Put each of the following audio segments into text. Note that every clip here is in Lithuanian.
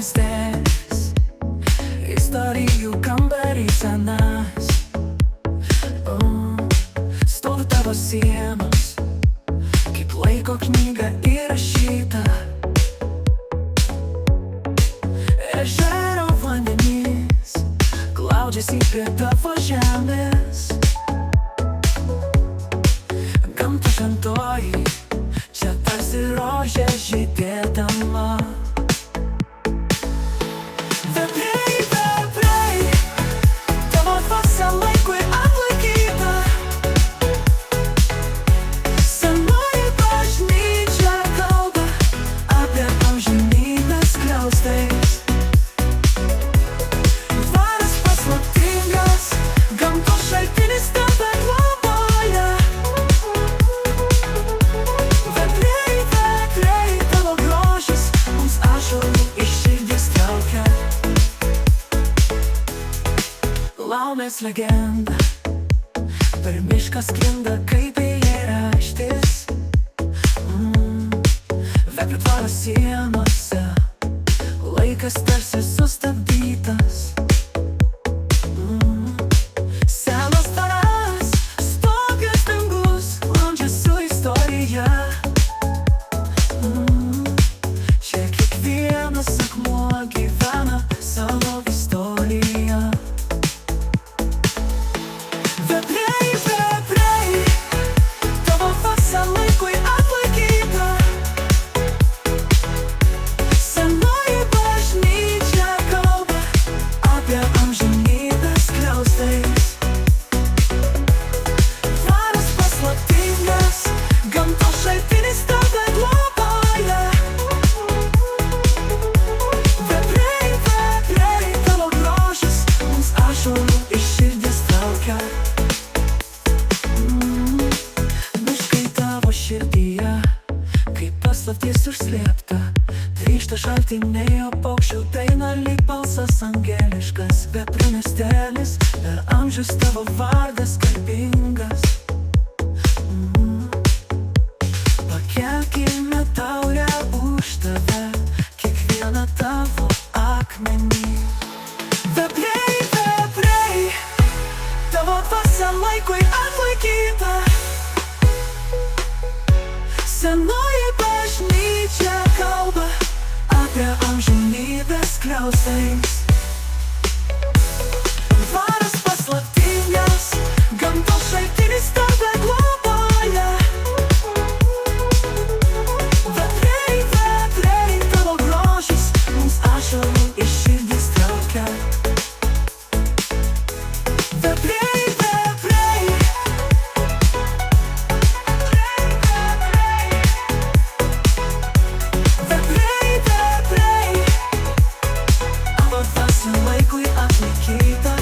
miestelis, istorijų kambarys senas. Stovi tavo sienos, kaip laiko knyga įrašyta. Ežero vandenys glaudžiasi prie tavo žemės. Gamta šventoji, čia tarsi rožė žydėdama. Vepriai, vepriai, tavo dvasia laikui atlaikyta. Senoji bažnyčia kalba apie amžinybę skliaustais. Dvaras paslaptingas, gamtos šaltinis tave globoja. Vepriai, vepriai, tavo grožis mums ašarų iš širdies traukia. Laumės legenda per mišką sklinda kaip eilėraštis. Veprių dvaro sienose laikas tarsi sustabdytas. Senas dvaras, stogas dangus, glaudžia su istorija. Čia kiekvienas akmuo gyvena savo istoriją. Vepriai, vepriai, tavo dvasia laikui atlaikyta. Senoji bažnyčia kalba apie amžinybę skliaustais. Dvaras paslaptingas, gamtos šaltinis tave globoja. Vepriai, vepriai, tavo grožis mums ašarų iš širdies traukia. Miškai tavo širdyje, kaip paslaptis užslėpta. Trykšta šaltiniai, o paukščių daina lyg balsas angeliškas. Veprių miestelis, per amžius tavo vardas garbingas. Pakelkime taurę už tave, kiekvieną tavo akmenį. Vepriai, vepriai, tavo dvasia laikui atlaikyta. Senoji bažnyčia kalba apie amžinybę skliaustais. Dvaras paslaptingas, gamtos šaltinis tave globoja. Vepriai, vepriai, tavo grožis mums ašarų iš širdies traukia. Vepriai, vepriai, vepriai, vepriai, tavo dvasia laikui atlaikyta.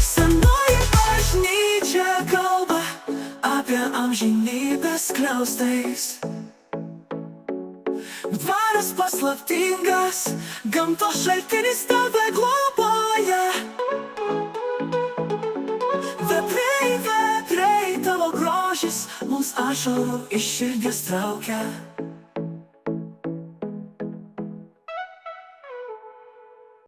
Senoji bažnyčia kalba apie amžinybę skliaustais. Dvaras paslaptingas, gamtos šaltinis tave globoja. Vepriai, vepriai, tavo grožis mums ašarų iš širdies traukia.